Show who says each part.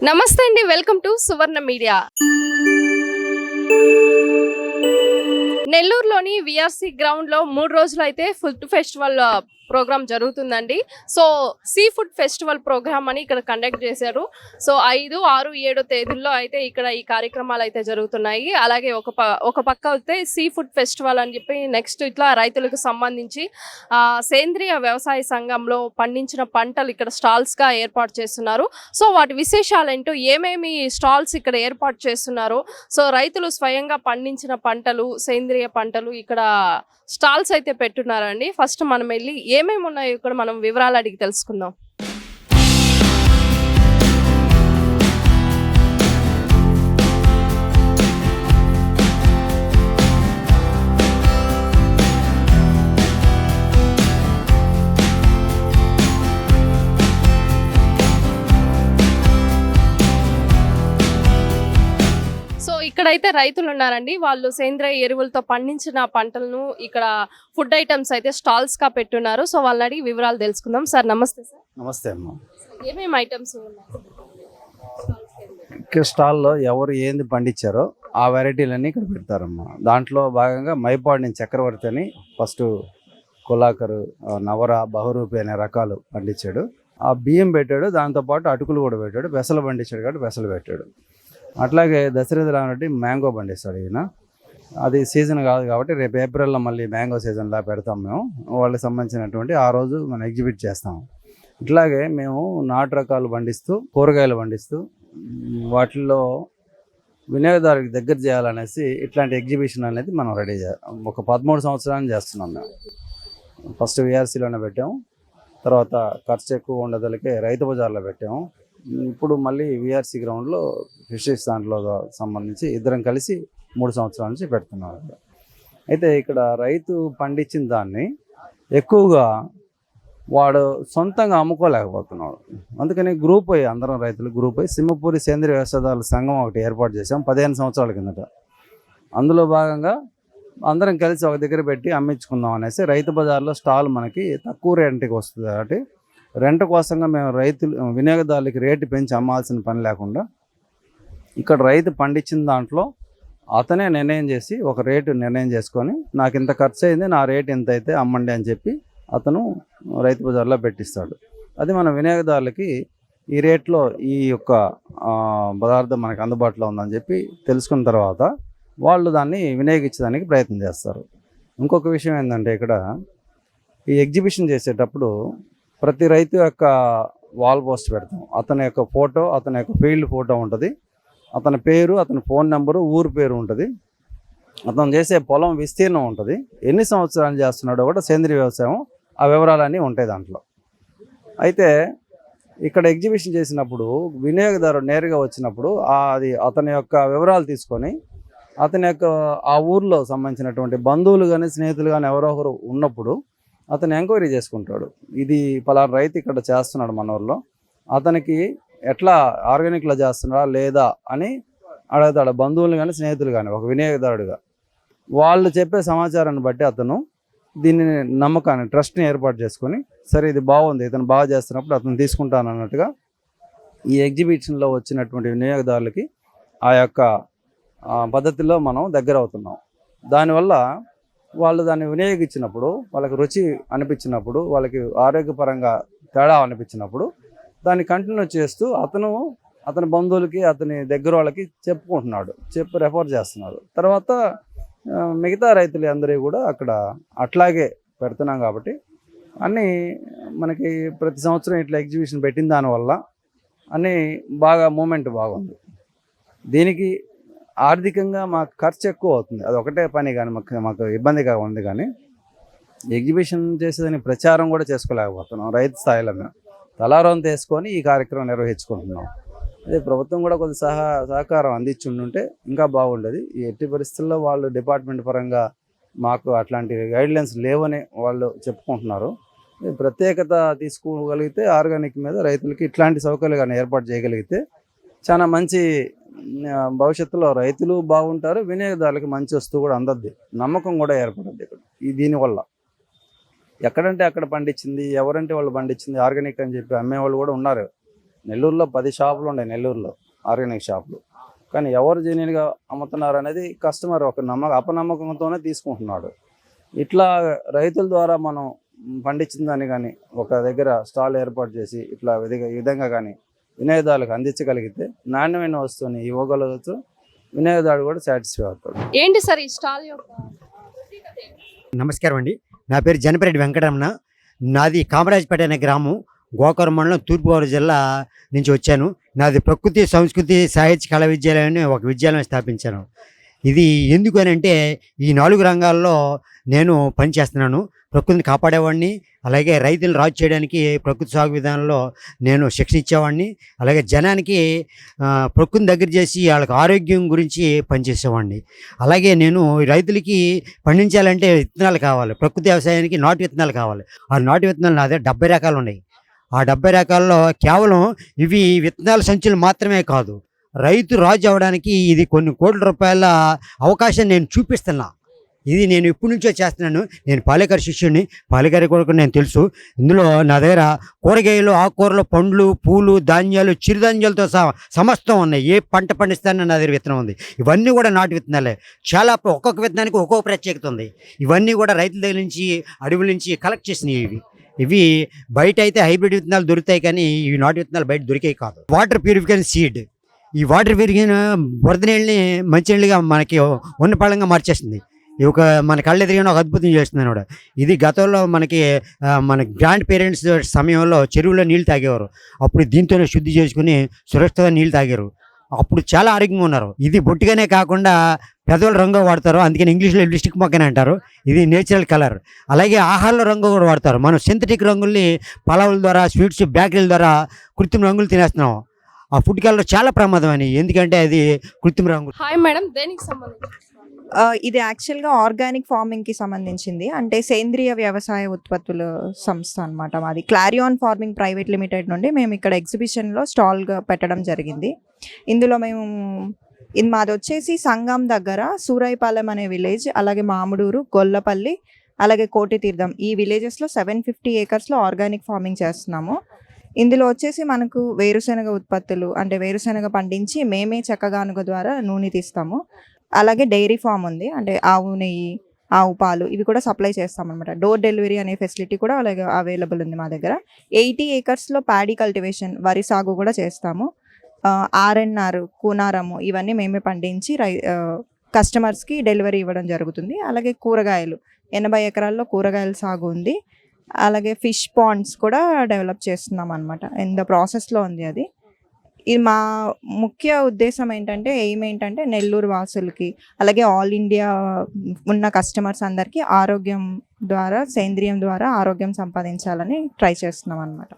Speaker 1: నమస్తే అండి, welcome to Suvarna media. నెల్లూరులోని విఆర్సి గ్రౌండ్ లో 3 రోజులు అయితే ఫుడ్ ఫెస్టివల్ ప్రోగ్రామ్ జరుగుతుందండి. So sea food festival program అని ఇక్కడ కండక్ట్ చేశారు. సో 5, 6, 7 తేదీల్లో అయితే ఇక్కడ ఈ కార్యక్రమాలు అయితే జరుగుతున్నాయి. అలాగే ఒక పక్క అయితే సీ ఫుడ్ ఫెస్టివల్ అని చెప్పి నెక్స్ట్ ఇట్లా రైతులకు సంబంధించి సేంద్రియ వ్యవసాయ సంఘంలో పండించిన పంటలు ఇక్కడ స్టాల్స్ గా ఏర్పాటు చేస్తున్నారు. సో వాటి విశేషాలు ఏంటో, ఏమేమి స్టాల్స్ ఇక్కడ ఏర్పాటు చేస్తున్నారు, సో రైతులు స్వయంగా పండించిన పంటలు, సేంద్రియ పంటలు ఇక్కడ స్టాల్స్ అయితే పెట్టున్నారండి. ఫస్ట్ మనం వెళ్ళి ఏమేమి ఉన్నాయో ఇక్కడ మనం వివరాలు అడిగి తెలుసుకుందాం. ఇక్కడైతే రైతులు ఉన్నారండి. వాళ్ళు సేంద్రియ ఎరువులతో పండించిన పంటలను ఇక్కడ ఫుడ్ ఐటమ్స్ అయితే స్టాల్స్ గా పెట్టున్నారు. సో వాళ్ళని అడిగి వివరాలు తెలుసుకుందాం. సార్ నమస్తే. సార్
Speaker 2: నమస్తే అమ్మ.
Speaker 1: ఏమేమి ఐటమ్స్ ఉన్నాయి
Speaker 2: ఇక్కడ స్టాల్లో ఎవరు ఏంది పండించారో ఆ వెరైటీలన్నీ ఇక్కడ పెడతారమ్మా. దాంట్లో భాగంగా మైపాడు నుంచి చక్రవర్తి అని ఫస్ట్ కులాకరు, నవర, బహురూపి అనే రకాలు పండించాడు. ఆ బియ్యం పెట్టాడు, దాంతోపాటు అటుకులు కూడా పెట్టాడు. పెసలు పండించాడు కాబట్టి పెసలు పెట్టాడు. అట్లాగే దశరథ రామరెడ్డి మ్యాంగో పండిస్తాడు. ఈయన అది సీజన్ కాదు కాబట్టి రేపు ఏప్రిల్లో మళ్ళీ మ్యాంగో సీజన్లా పెడతాం మేము. వాళ్ళకి సంబంధించినటువంటి ఆ రోజు మనం ఎగ్జిబిట్ చేస్తాము. ఇట్లాగే మేము నాటు రకాలు పండిస్తూ, కూరగాయలు పండిస్తూ, వాటిల్లో వినియోగదారుకి దగ్గర చేయాలనేసి ఇట్లాంటి ఎగ్జిబిషన్ అనేది మనం రెడీ ఒక 13 సంవత్సరాలు చేస్తున్నాం మేము. ఫస్ట్ విఆర్సీలోనే పెట్టాము, తర్వాత ఖర్చు ఎక్కువ ఉండదలకే రైతు బజార్లో పెట్టాము. ఇప్పుడు మళ్ళీ విఆర్సీ గ్రౌండ్లో ఫిషెస్ దాంట్లో సంబంధించి ఇద్దరం కలిసి 3 సంవత్సరాల నుంచి పెడుతున్నాం. అయితే ఇక్కడ రైతు పండించిన దాన్ని ఎక్కువగా వాడు సొంతంగా అమ్ముకోలేకపోతున్నాడు. అందుకని గ్రూప్ అయ్యి అందరం రైతులు గ్రూప్ అయ్యి సింహపూరి సేంద్రియ వ్యవసాయదారుల సంఘం ఒకటి ఏర్పాటు చేసాం 15 సంవత్సరాల కిందట. అందులో భాగంగా అందరం కలిసి ఒక దగ్గర పెట్టి అమ్మించుకుందాం అనేసి రైతు బజార్లో స్టాల్ మనకి తక్కువ రెంట్కి వస్తుంది కాబట్టి రెంట్ కోసంగా మేము వినియోగదారులకి రేటు పెంచి అమ్మాల్సిన పని లేకుండా ఇక్కడ రైతు పండించిన దాంట్లో అతనే నిర్ణయం చేసి ఒక రేటు నిర్ణయం చేసుకొని నాకు ఇంత ఖర్చు అయింది, నా రేటు ఎంత అయితే అమ్మండి అని చెప్పి అతను రైతు బజార్లో పెట్టిస్తాడు. అది మన వినియోగదారులకి ఈ రేట్లో ఈ యొక్క పదార్థం మనకు అందుబాటులో ఉందని చెప్పి తెలుసుకున్న తర్వాత వాళ్ళు దాన్ని వినియోగించడానికి ప్రయత్నం చేస్తారు. ఇంకొక విషయం ఏంటంటే, ఇక్కడ ఈ ఎగ్జిబిషన్ చేసేటప్పుడు ప్రతి రైతు యొక్క వాల్ పోస్ట్ పెడతాం. అతని యొక్క ఫోటో, అతని యొక్క ఫీల్డ్ ఫోటో ఉంటుంది, అతని పేరు, అతని ఫోన్ నెంబరు, ఊరు పేరు ఉంటుంది, అతను చేసే పొలం విస్తీర్ణం ఉంటుంది, ఎన్ని సంవత్సరాలు చేస్తున్నాడో కూడా సేంద్రీయ వ్యవసాయం ఆ వివరాలన్నీ ఉంటాయి దాంట్లో. అయితే ఇక్కడ ఎగ్జిబిషన్ చేసినప్పుడు వినియోగదారుడు నేరుగా వచ్చినప్పుడు అది అతని యొక్క వివరాలు తీసుకొని అతని యొక్క ఆ ఊర్లో సంబంధించినటువంటి బంధువులు కానీ స్నేహితులు కానీ ఎవరో ఒకరు ఉన్నప్పుడు అతను ఎంక్వైరీ చేసుకుంటాడు. ఇది పలానా రైతు ఇక్కడ చేస్తున్నాడు మన ఊర్లో, అతనికి ఎట్లా ఆర్గానిక్లో చేస్తున్నాడా లేదా అని అడుగుతాడు బంధువులు కానీ స్నేహితులు కానీ. ఒక వినియోగదారుడుగా వాళ్ళు చెప్పే సమాచారాన్ని బట్టి అతను దీన్ని నమ్మకాన్ని, ట్రస్ట్ని ఏర్పాటు చేసుకొని సరే ఇది బాగుంది, ఇతను బాగా చేస్తున్నప్పుడు అతను తీసుకుంటాను అన్నట్టుగా ఈ ఎగ్జిబిషన్లో వచ్చినటువంటి వినియోగదారులకి ఆ యొక్క పద్ధతిలో మనం దగ్గర అవుతున్నాం. దానివల్ల వాళ్ళు దాన్ని వినియోగించినప్పుడు, వాళ్ళకి రుచి అనిపించినప్పుడు, వాళ్ళకి ఆరోగ్యపరంగా తేడా అనిపించినప్పుడు దాన్ని కంటిన్యూ చేస్తూ అతని బంధువులకి, అతని దగ్గర వాళ్ళకి చెప్పుకుంటున్నాడు, రెఫర్ చేస్తున్నాడు. తర్వాత మిగతా రైతులు అందరూ కూడా అక్కడ అట్లాగే పెడుతున్నాం కాబట్టి అన్నీ మనకి ప్రతి సంవత్సరం ఇట్లా ఎగ్జిబిషన్ పెట్టిన దానివల్ల అన్నీ బాగా మూమెంట్ బాగుంది. దీనికి ఆర్థికంగా మాకు ఖర్చు ఎక్కువ అవుతుంది, అది ఒకటే పని, కానీ మాకు ఇబ్బందిగా ఉంది. కానీ ఎగ్జిబిషన్ చేసేదాన్ని ప్రచారం కూడా చేసుకోలేకపోతున్నాం. రైతు స్థాయిలో మేము తలారం తీసుకొని ఈ కార్యక్రమం నిర్వహించుకుంటున్నాం. అదే ప్రభుత్వం కూడా కొద్ది సహకారం అందించుంటే ఇంకా బాగుండేది. ఈ ఎట్టి పరిస్థితుల్లో వాళ్ళు డిపార్ట్మెంట్ పరంగా మాకు అట్లాంటి గైడ్లైన్స్ లేవని వాళ్ళు చెప్పుకుంటున్నారు. ప్రత్యేకత తీసుకోగలిగితే ఆర్గానిక్ మీద రైతులకి ఇట్లాంటి సౌకర్యాలు కానీ ఏర్పాటు చేయగలిగితే చాలా మంచి భవిష్యత్తులో రైతులు బాగుంటారు, వినియోగదారులకు మంచి వస్తువు కూడా అందద్ది, నమ్మకం కూడా ఏర్పడుద్ది ఇక్కడ దీనివల్ల. ఎక్కడంటే అక్కడ పండించింది, ఎవరంటే వాళ్ళు పండించింది ఆర్గానిక్ అని చెప్పి అమ్మేవాళ్ళు కూడా ఉన్నారు. నెల్లూరులో 10 షాపులు ఉన్నాయి, నెల్లూరులో ఆర్గానిక్ షాపులు. కానీ ఎవరు జెన్యున్గా అమ్ముతున్నారు అనేది కస్టమర్ ఒక అపనమ్మకంతోనే తీసుకుంటున్నాడు. ఇట్లా రైతుల ద్వారా మనం పండించిందని కానీ ఒక దగ్గర స్టాల్ ఏర్పాటు చేసి ఇట్లా ఈ విధంగా కానీ వినియోగదారులకు అందించగలిగితే నాణ్యమైన వస్తువుని ఇవ్వగలగచ్చు, వినియోగదారుడు కూడా సాటిస్ఫై అవుతాడు.
Speaker 1: ఏంటి సార్ ఈ స్టాల్ యొక్క ప్రత్యేకత ఏంటి?
Speaker 3: నమస్కారం అండి. నా పేరు జనపరెడ్డి వెంకటరమణ. నాది కామరాజపేట అనే గ్రామం, గోకవరం మండలం, తూర్పుగోదావరి జిల్లా నుంచి వచ్చాను. నాది ప్రకృతి సంస్కృతి సాహిత్య కళా విద్యాలయం అని ఒక విద్యాలయం స్థాపించాను. ఇది ఎందుకు అని అంటే ఈ 4 రంగాల్లో నేను పనిచేస్తున్నాను. ప్రకృతిని కాపాడేవాడిని, అలాగే రైతులను రాజు చేయడానికి ప్రకృతి సాగు విధానంలో నేను శిక్షణ ఇచ్చేవాడిని, అలాగే జనానికి ప్రకృతిని దగ్గర చేసి వాళ్ళకి ఆరోగ్యం గురించి పనిచేసేవాడిని. అలాగే నేను రైతులకి పండించాలంటే విత్తనాలు కావాలి, ప్రకృతి వ్యవసాయానికి నాటు విత్తనాలు కావాలి. ఆ నాటు విత్తనాలు నా దగ్గర 70 రకాలు ఉన్నాయి. ఆ 70 రకాల్లో కేవలం ఇవి విత్తనాల సంచులు మాత్రమే కాదు, రైతు రాజు అవ్వడానికి ఇది కొన్ని కోట్ల రూపాయల అవకాశం నేను చూపిస్తున్నా. ఇది నేను ఎప్పటి నుంచో చేస్తున్నాను. నేను పాలేకర్ శిష్యుడిని, పాలేకర్ కొరకు నేను తెలుసు. ఇందులో నా దగ్గర కూరగాయలు, ఆకుకూరలు, పండ్లు, పూలు, ధాన్యాలు, చిరుధాన్యాలతో సమస్తం ఉన్నాయి. ఏ పంట పండిస్తానని నా దగ్గర విత్తనం ఉంది. ఇవన్నీ కూడా నాటు విత్తనాలే. చాలా ఒక్కొక్క విత్తనానికి ఒక్కొక్క ప్రత్యేకత ఉంది. ఇవన్నీ కూడా రైతుల దగ్గర నుంచి, అడవుల నుంచి కలెక్ట్ చేసినవి. ఇవి బయట అయితే హైబ్రిడ్ విత్తనాలు దొరుకుతాయి, కానీ ఇవి నాటు విత్తనాలు బయట దొరికేవి కాదు. వాటర్ ప్యూరిఫికేషన్ సీడ్, ఈ వాటర్ ప్యూరిఫికేషన్ బురద నీళ్ళని మంచినీళ్ళుగా మనకి ఉన్న పళ్ళంగా మార్చేస్తుంది. ఇది ఒక మన కళ్ళు ఎదిరిగిన ఒక అద్భుతం చేస్తుంది అనమాట. ఇది గతంలో మన గ్రాండ్ పేరెంట్స్ సమయంలో చెరువులో నీళ్ళు తాగేవారు. అప్పుడు దీంతోనే శుద్ధి చేసుకుని సురక్షితంగా నీళ్ళు తాగారు. అప్పుడు చాలా ఆరోగ్యంగా ఉన్నారు. ఇది బొట్టిగానే కాకుండా పెదవుల రంగు వాడతారు, అందుకని ఇంగ్లీష్లో లిప్స్టిక్ మొక్కని అంటారు. ఇది నేచురల్ కలర్. అలాగే ఆహారంలో రంగు కూడా వాడతారు. మనం సింథటిక్ రంగుల్ని పలావుల ద్వారా, స్వీట్స్, బేకరీల ద్వారా కృత్రిమ రంగులు తినేస్తున్నాం. ఆ ఫుడ్ కలర్ చాలా ప్రమాదం అని, ఎందుకంటే అది కృత్రిమ రంగు.
Speaker 1: హాయ్ మేడం, దేనికి సంబంధించి?
Speaker 4: ఇది యాక్చువల్గా ఆర్గానిక్ ఫార్మింగ్కి సంబంధించింది, అంటే సేంద్రియ వ్యవసాయ ఉత్పత్తుల సంస్థ అనమాట. మాది క్లారియాన్ ఫార్మింగ్ ప్రైవేట్ లిమిటెడ్ నుండి మేము ఇక్కడ ఎగ్జిబిషన్లో స్టాల్గా పెట్టడం జరిగింది. ఇందులో మాది వచ్చేసి సంగం దగ్గర సూరాయిపాలెం అనే విలేజ్, అలాగే మామిడూరు, గొల్లపల్లి, అలాగే కోటి తీర్థం, ఈ విలేజెస్లో 750 ఏకర్స్లో ఆర్గానిక్ ఫార్మింగ్ చేస్తున్నాము. ఇందులో వచ్చేసి మనకు వేరుశెనగ ఉత్పత్తులు, అంటే వేరుశెనగ పండించి మేమే చెక్కగానుగ ద్వారా నూనె తీస్తాము. అలాగే డైరీ ఫామ్ ఉంది, అంటే ఆవు నెయ్యి, ఆవు పాలు, ఇవి కూడా సప్లై చేస్తాం అనమాట. డోర్ డెలివరీ అనే ఫెసిలిటీ కూడా అలాగే అవైలబుల్ ఉంది మా దగ్గర. 80 ఏకర్స్లో ప్యాడీ కల్టివేషన్, వరి సాగు కూడా చేస్తాము. ఆర్ఎన్ఆర్, కూనారము, ఇవన్నీ మేమే పండించి కస్టమర్స్కి డెలివరీ ఇవ్వడం జరుగుతుంది. అలాగే కూరగాయలు 80 ఎకరాల్లో కూరగాయల సాగు ఉంది. అలాగే ఫిష్ పాండ్స్ కూడా డెవలప్ చేస్తున్నాం అనమాట. ఇన్ ద ప్రాసెస్లో ఉంది అది. ఇది మా ముఖ్య ఉద్దేశం ఏంటంటే, ఎయిమ్ ఏంటంటే నెల్లూరు వాసులకి, అలాగే ఆల్ ఇండియా ఉన్న కస్టమర్స్ అందరికీ ఆరోగ్యం ద్వారా, సేంద్రియం ద్వారా ఆరోగ్యం సంపాదించాలని ట్రై చేస్తున్నాం అనమాట.